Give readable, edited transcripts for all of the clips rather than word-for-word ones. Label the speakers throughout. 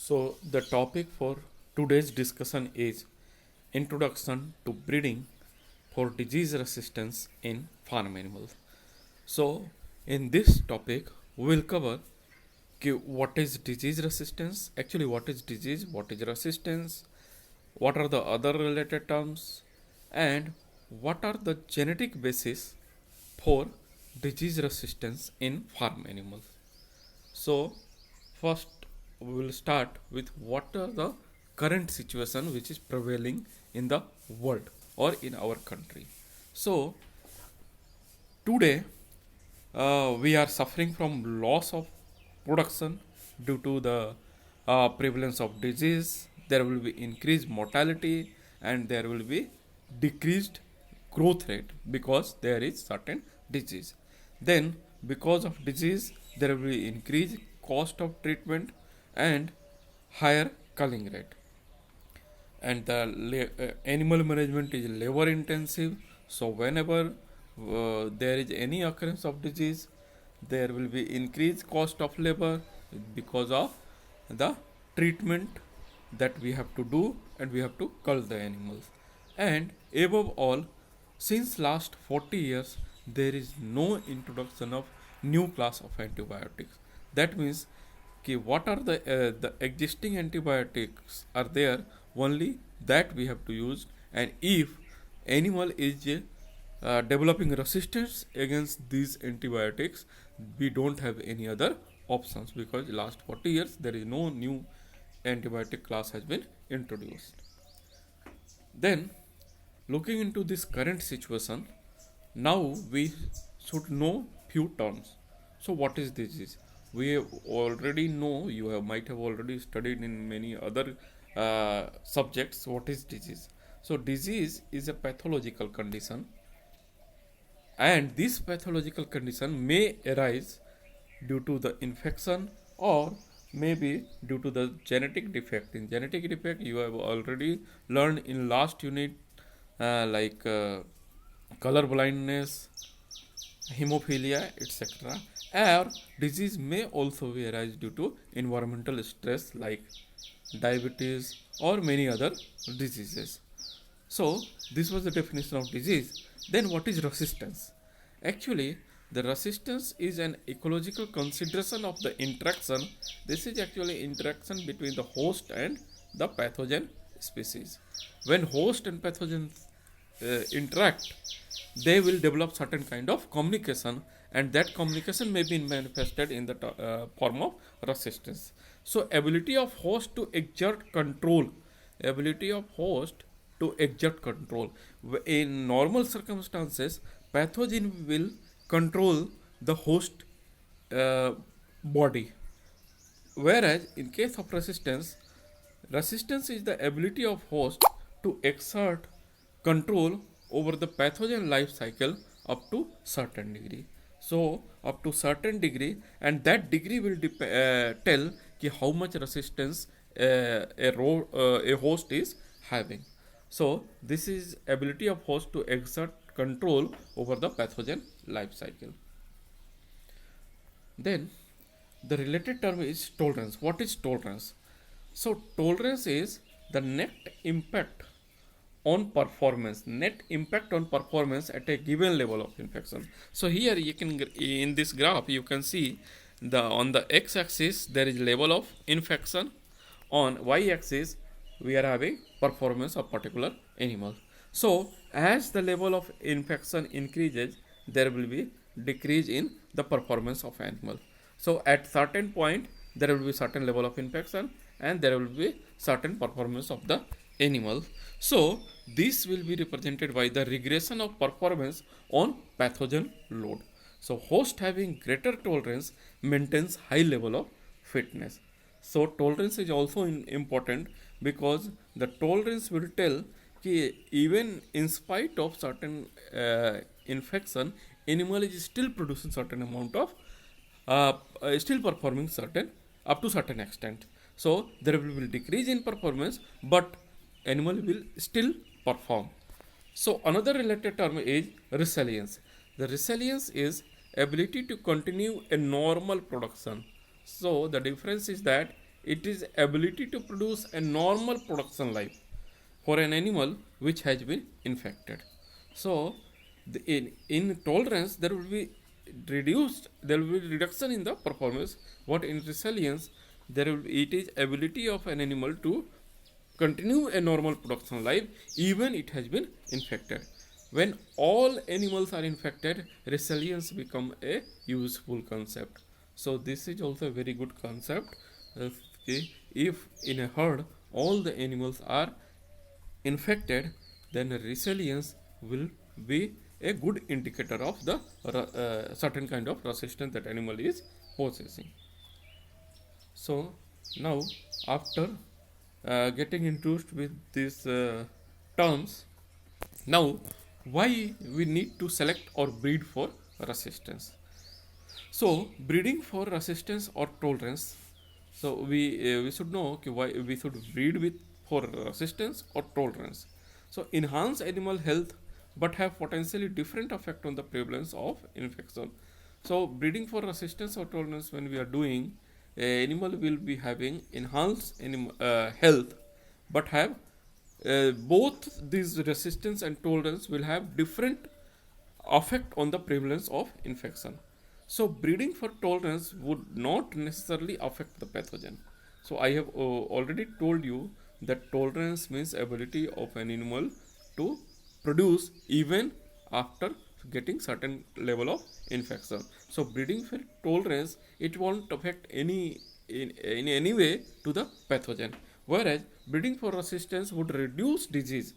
Speaker 1: So, the topic for today's discussion is Introduction to Breeding for Disease Resistance in Farm Animals. So, in this topic, we will cover what is disease resistance, actually, what is disease, what is resistance, what are the other related terms, and what are the genetic basis for disease resistance in farm animals. So, first we will start with what are the current situation which is prevailing in the world or in our country. So, today we are suffering from loss of production due to the prevalence of disease. There will be increased mortality and there will be decreased growth rate because there is certain disease. Then because of disease there will be increased cost of treatment and higher culling rate. And the animal management is labor intensive, so whenever there is any occurrence of disease there will be increased cost of labor because of the treatment that we have to do and we have to cull the animals. And above all, since last 40 years there is no introduction of new class of antibiotics. That means what are the existing antibiotics are there, only that we have to use. And if animal is developing resistance against these antibiotics, we don't have any other options because last 40 years there is no new antibiotic class has been introduced. Then looking into this current situation, now we should know few terms. So what is disease? We already know, might have already studied in many other subjects what is disease. So disease is a pathological condition, and this pathological condition may arise due to the infection or maybe due to the genetic defect. In genetic defect you have already learned in last unit like color blindness, hemophilia, etc. Or disease may also be arise due to environmental stress like diabetes or many other diseases. So this was the definition of disease. Then what is resistance? Actually, the resistance is an ecological consideration of the interaction. This is actually interaction between the host and the pathogen species. When host and pathogen interact, they will develop certain kind of communication, and that communication may be manifested in the form of resistance. So ability of host to exert control, ability of host to exert control. In normal circumstances, pathogen will control the host body, whereas in case of resistance, resistance is the ability of host to exert control over the pathogen life cycle up to certain degree. So up to certain degree, and that degree will tell how much resistance a host is having. So this is ability of host to exert control over the pathogen life cycle. Then the related term is tolerance. What is tolerance? So tolerance is the net impact on performance, at a given level of infection. So here you can, in this graph you can see on the x-axis there is level of infection, on y-axis we are having performance of particular animal. So as the level of infection increases, there will be decrease in the performance of animal. So at certain point there will be certain level of infection and there will be certain performance of the animal. So this will be represented by the regression of performance on pathogen load. So host having greater tolerance maintains high level of fitness. So tolerance is also important because the tolerance will tell even in spite of certain infection, animal is still producing certain amount of still performing certain up to certain extent. So there will be decrease in performance, but animal will still perform. So another related term is resilience. The resilience is ability to continue a normal production. So the difference is that it is ability to produce a normal production life for an animal which has been infected. So in tolerance there will be reduction in the performance, what in resilience it is ability of an animal to continue a normal production life even it has been infected. When all animals are infected, resilience become a useful concept. So this is also a very good concept. If in a herd all the animals are infected, then resilience will be a good indicator of the certain kind of resistance that animal is possessing. So now after getting introduced with these terms, now why we need to select or breed for resistance. So breeding for resistance or tolerance, so we should know okay, why we should breed with for resistance or tolerance. So enhance animal health but have potentially different effect on the prevalence of infection. So breeding for resistance or tolerance, when we are doing, animal will be having enhanced health but have both these resistance and tolerance will have different effect on the prevalence of infection. So breeding for tolerance would not necessarily affect the pathogen. So I have already told you that tolerance means ability of an animal to produce even after getting certain level of infection. So breeding for tolerance, it won't affect in any way to the pathogen, whereas breeding for resistance would reduce disease.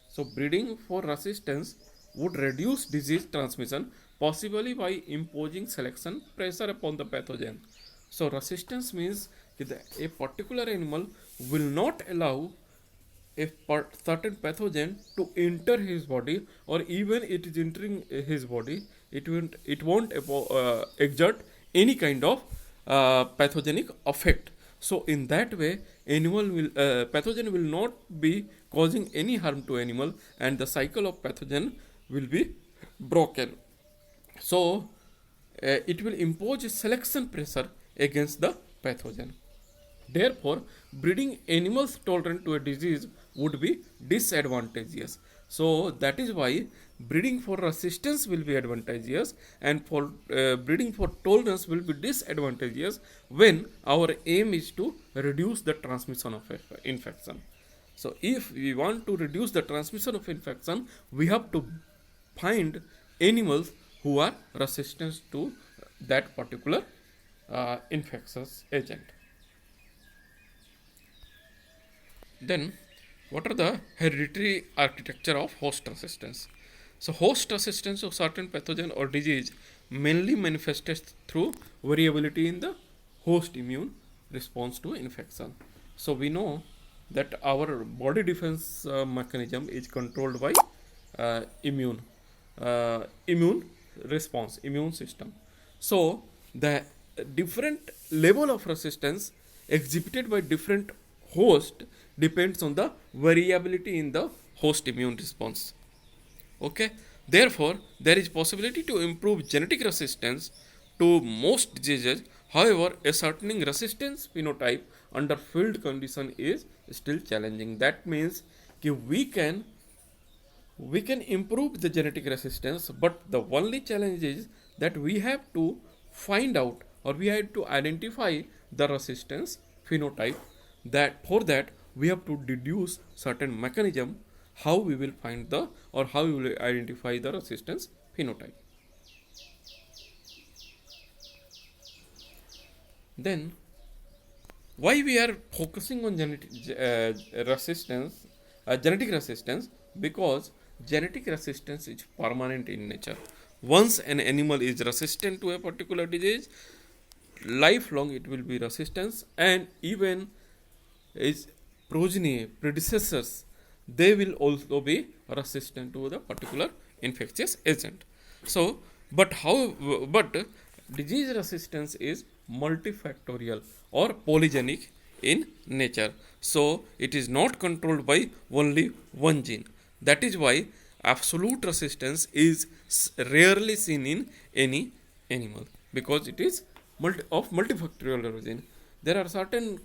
Speaker 1: So breeding for resistance would reduce disease transmission, possibly by imposing selection pressure upon the pathogen. So resistance means that a particular animal will not allow a certain pathogen to enter his body, or even it is entering his body, it won't exert any kind of pathogenic effect. So in that way, pathogen will not be causing any harm to animal, and the cycle of pathogen will be broken. So it will impose a selection pressure against the pathogen. Therefore, breeding animals tolerant to a disease would be disadvantageous. So that is why breeding for resistance will be advantageous, and for breeding for tolerance will be disadvantageous when our aim is to reduce the transmission of infection. So if we want to reduce the transmission of infection, we have to find animals who are resistant to that particular infectious agent. Then, what are the hereditary architecture of host resistance? So, host resistance of certain pathogen or disease mainly manifests through variability in the host immune response to infection. So, we know that our body defense mechanism is controlled by immune response, immune system. So, the different level of resistance exhibited by different host depends on the variability in the host immune response. Okay, therefore there is possibility to improve genetic resistance to most diseases. However, ascertaining resistance phenotype under field condition is still challenging. That means we can improve the genetic resistance, but the only challenge is that we have to find out, or we have to identify the resistance phenotype. That for that we have to deduce certain mechanism how we will find the, or how we will identify the resistance phenotype. Then why we are focusing on genetic resistance, because genetic resistance is permanent in nature. Once an animal is resistant to a particular disease, lifelong it will be resistance, and even its progeny, predecessors, they will also be resistant to the particular infectious agent. So, but disease resistance is multifactorial or polygenic in nature. So, it is not controlled by only one gene. That is why absolute resistance is rarely seen in any animal, because it is multifactorial origin. there are certain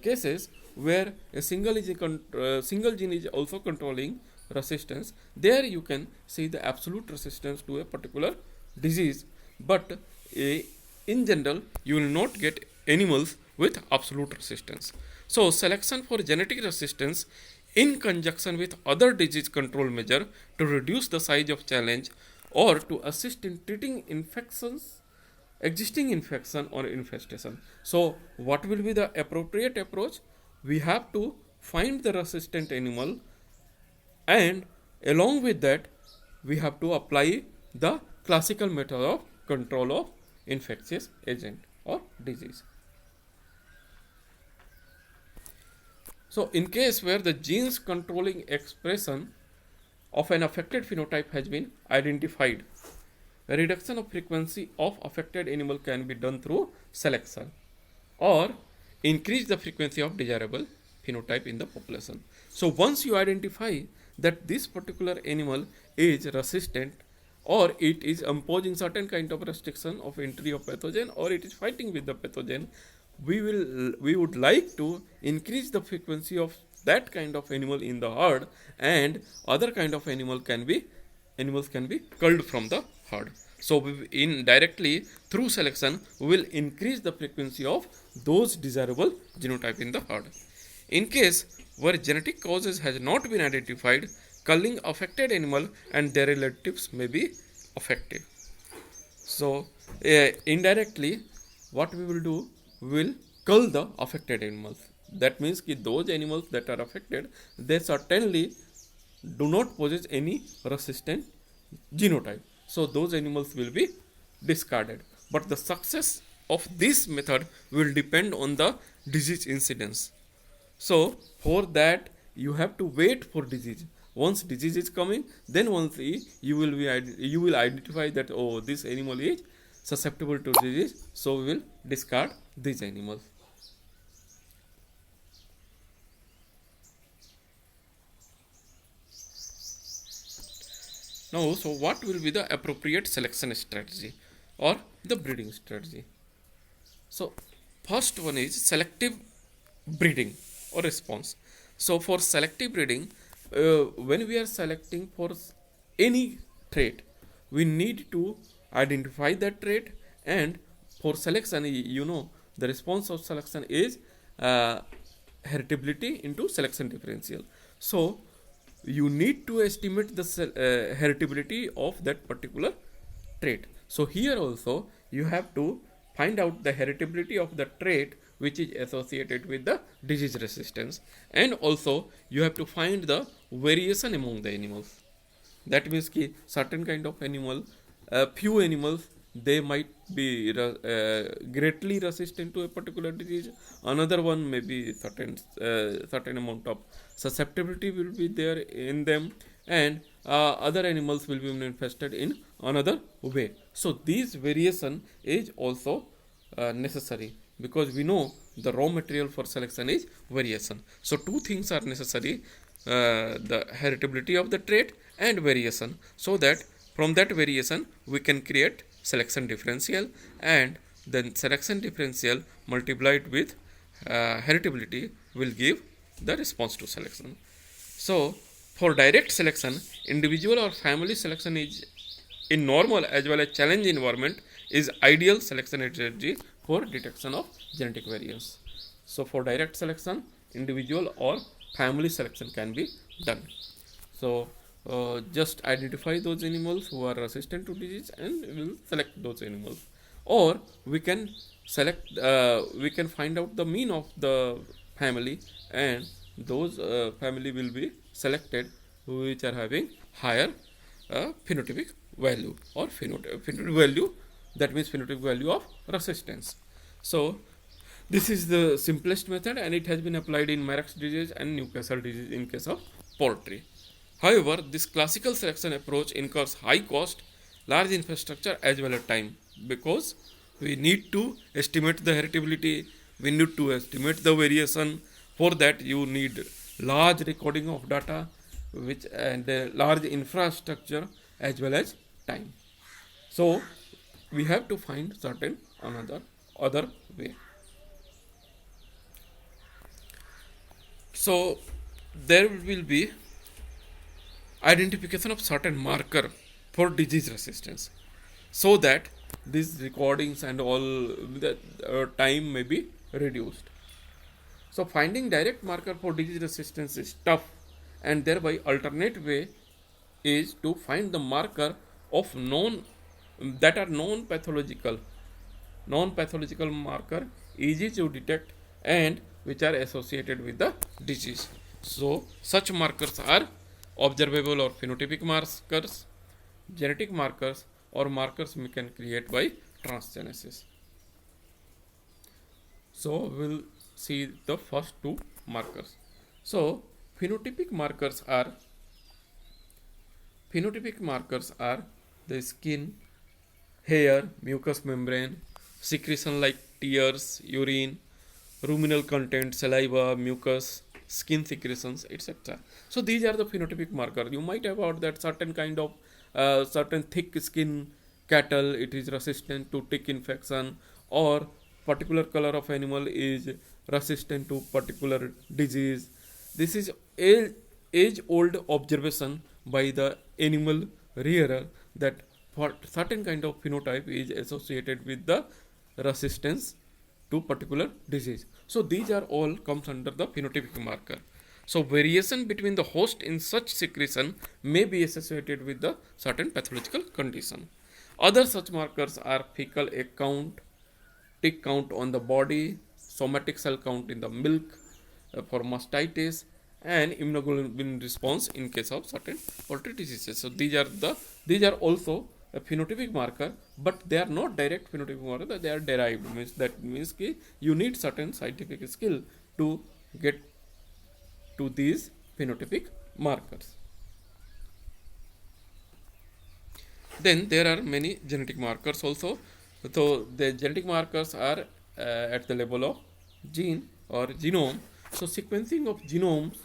Speaker 1: cases where a single gene is also controlling resistance. There you can see the absolute resistance to a particular disease, but in general you will not get animals with absolute resistance. So selection for genetic resistance in conjunction with other disease control measure to reduce the size of challenge or to assist in treating infections, existing infection or infestation. So what will be the appropriate approach? We have to find the resistant animal, and along with that we have to apply the classical method of control of infectious agent or disease. So in case where the genes controlling expression of an affected phenotype has been identified, a reduction of frequency of affected animal can be done through selection or increase the frequency of desirable phenotype in the population. So once you identify that this particular animal is resistant, or it is imposing certain kind of restriction of entry of pathogen, or it is fighting with the pathogen, we would like to increase the frequency of that kind of animal in the herd, and other kind of animals can be culled from the herd. So we indirectly through selection we will increase the frequency of those desirable genotype in the herd. In case where genetic causes has not been identified, culling affected animal and their relatives may be affected. So indirectly what we will do, we will cull the affected animals. That means that those animals that are affected, they certainly do not possess any resistant genotype. So those animals will be discarded. But the success of this method will depend on the disease incidence. So for that you have to wait for disease. Once disease is coming, then only you will identify that, oh, this animal is susceptible to disease, so we will discard these animals. Now, so what will be the appropriate selection strategy or the breeding strategy? So first one is selective breeding or response. So for selective breeding, when we are selecting for any trait, we need to identify that trait, and for selection, the response of selection is heritability into selection differential. So you need to estimate the heritability of that particular trait. So here also you have to find out the heritability of the trait which is associated with the disease resistance, and also you have to find the variation among the animals. That means ki certain kind of animal, few animals, they might be greatly resistant to a particular disease. Another one may be certain amount of susceptibility will be there in them, and other animals will be infested in another way. So this variation is also necessary, because we know the raw material for selection is variation. So two things are necessary, the heritability of the trait and variation, so that from that variation we can create selection differential, and then selection differential multiplied with heritability will give the response to selection. So for direct selection, individual or family selection is in normal as well as challenge environment is ideal selection strategy for detection of genetic variance. So for direct selection, individual or family selection can be done. So just identify those animals who are resistant to disease and we will select those animals, or we can select we can find out the mean of the family, and those family will be selected which are having higher phenotypic value or phenotypic value, that means phenotypic value of resistance. So this is the simplest method, and it has been applied in Marek's disease and Newcastle disease in case of poultry. However, this classical selection approach incurs high cost, large infrastructure as well as time, because we need to estimate the heritability, we need to estimate the variation. For that you need large recording of data and large infrastructure as well as time. So we have to find certain other way. So there will be identification of certain marker for disease resistance, so that these recordings and all the time may be reduced. So finding direct marker for disease resistance is tough, and thereby alternate way is to find the marker of non that are non-pathological marker, easy to detect, and which are associated with the disease. So such markers are observable or phenotypic markers, genetic markers, or markers we can create by transgenesis. So we'll see the first two markers. So phenotypic markers are the skin, hair, mucous membrane, secretion like tears, urine, ruminal content, saliva, mucus, skin secretions, etc. So these are the phenotypic markers. You might have heard that certain kind of certain thick skin cattle, it is resistant to tick infection, or particular color of animal is resistant to particular disease. This is age old observation by the animal rearer, that for certain kind of phenotype is associated with the resistance to particular disease. So these are all comes under the phenotypic marker. So variation between the host in such secretion may be associated with the certain pathological condition. Other such markers are fecal egg count, tick count on the body, somatic cell count in the milk for mastitis, and immunoglobulin response in case of certain poultry diseases. So these are also a phenotypic marker, but they are not direct phenotypic marker, they are derived. That means कि you need certain scientific skill to get to these phenotypic markers. Then there are many genetic markers also. So the genetic markers are at the level of gene or genome. So sequencing of genomes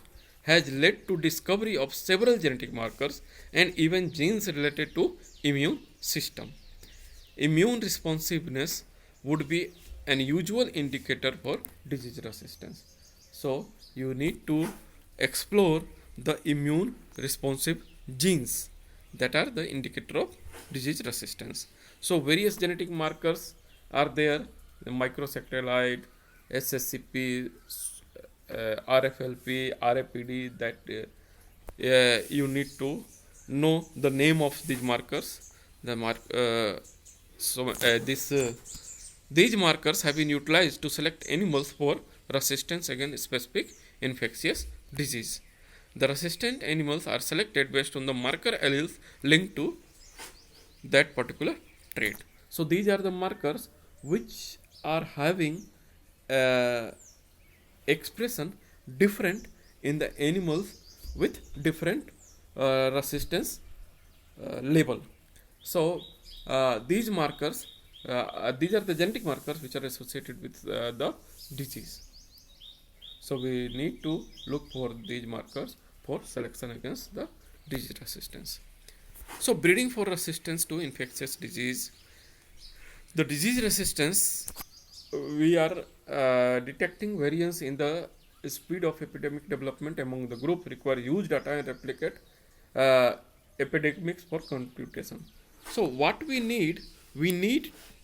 Speaker 1: has led to discovery of several genetic markers and even genes related to immune system. Immune responsiveness would be an usual indicator for disease resistance. So you need to explore the immune responsive genes that are the indicator of disease resistance. So various genetic markers are there: the microsatellite, SSCP, RFLP, RAPD. That you need to know the name of these markers. These markers have been utilized to select animals for resistance against specific infectious disease. The resistant animals are selected based on the marker alleles linked to that particular trait. So these are the markers which are having expression different in the animals with different resistance level. So these markers, these are the genetic markers which are associated with the disease. So we need to look for these markers for selection against the disease resistance. So breeding for resistance to infectious disease. The disease resistance, we are detecting variance in the speed of epidemic development among the group, require huge data and replicate epidemics for computation. So what we need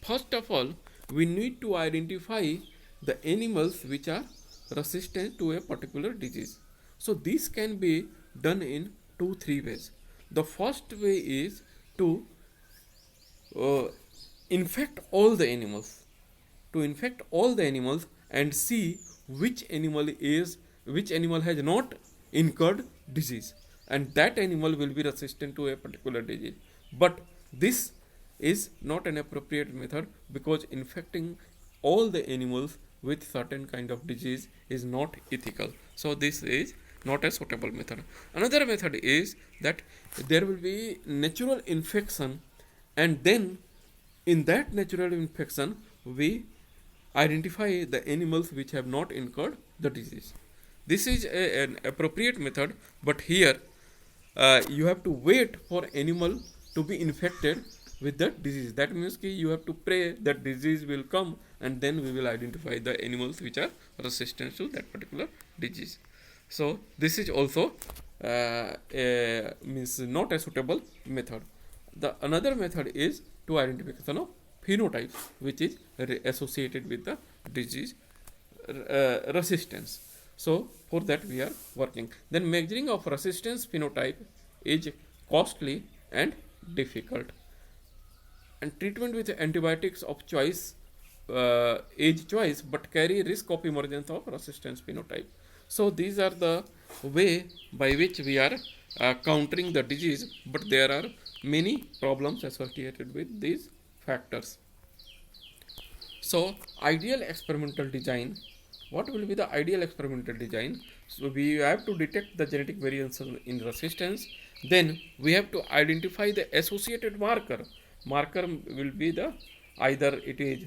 Speaker 1: first of all, we need to identify the animals which are resistant to a particular disease. So this can be done in 2-3 ways. The first way is to infect all the animals, and see which animal has not incurred disease, and that animal will be resistant to a particular disease. But this is not an appropriate method, because infecting all the animals with certain kind of disease is not ethical. So this is not a suitable method. Another method is that there will be natural infection, and then in that natural infection we identify the animals which have not incurred the disease. This is an appropriate method, but here you have to wait for animal to be infected with that disease. That means you have to pray that disease will come, and then we will identify the animals which are resistant to that particular disease. So this is also means not a suitable method. The another method is to identification of phenotypes which is associated with the disease resistance. So for that we are working. Then measuring of resistance phenotype is costly and difficult, and treatment with antibiotics of choice age choice but carry risk of emergence of resistance phenotype. So these are the way by which we are countering the disease, but there are many problems associated with these factors. So ideal experimental design, what will be the ideal experimental design? So we have to detect the genetic variance in resistance, then we have to identify the associated marker will be the either it is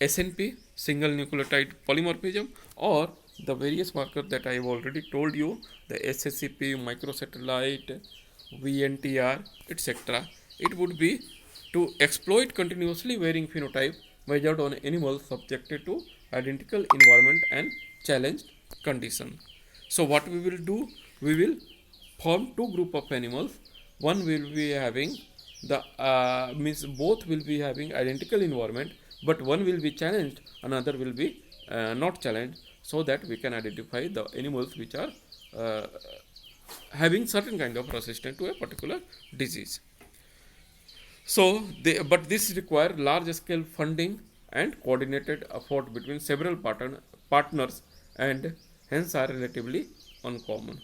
Speaker 1: SNP, single nucleotide polymorphism, or the various markers that I have already told you, the SSCP, microsatellite, VNTR, etc. It would be to exploit continuously varying phenotype measured on animals subjected to identical environment and challenged condition. So what we will do, we will form two group of animals. One will be having the means both will be having identical environment, but one will be challenged, another will be not challenged, so that we can identify the animals which are uh, having certain kind of resistance to a particular disease. So, but this require large scale funding and coordinated effort between several partners, and hence are relatively uncommon.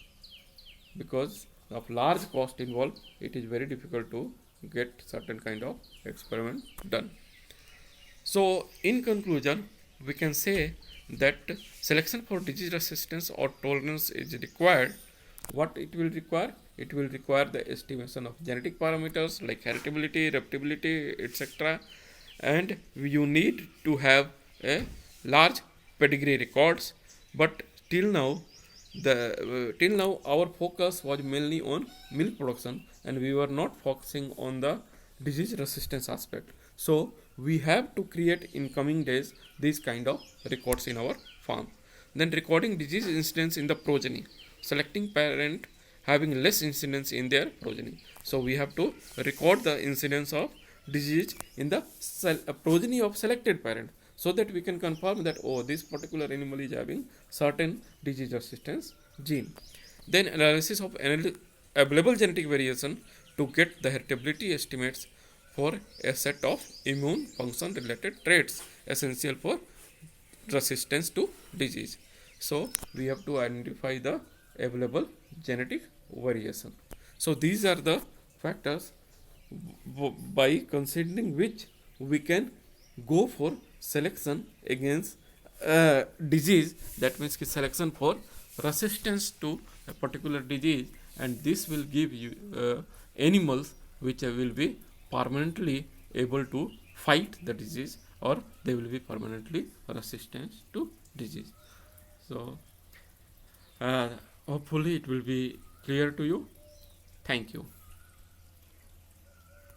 Speaker 1: Because of large cost involved, it is very difficult to get certain kind of experiment done. So, in conclusion, we can say that selection for disease resistance or tolerance is required. What it will require? It will require the estimation of genetic parameters like heritability, reptability, etc. And you need to have a large pedigree records. But till now our focus was mainly on milk production, and we were not focusing on the disease resistance aspect. So we have to create in coming days these kind of records in our farm. Then recording disease incidence in the progeny, selecting parent having less incidence in their progeny. So we have to record the incidence of disease in the progeny of selected parent, so that we can confirm that, oh, this particular animal is having certain disease resistance gene. Then analysis of available genetic variation to get the heritability estimates for a set of immune function related traits essential for resistance to disease. So we have to identify the available genetic variation. So these are the factors by considering which we can go for selection against disease, that means selection for resistance to a particular disease, and this will give you animals which will be permanently able to fight the disease, or they will be permanently resistant to disease. So hopefully it will be clear to you. Thank you.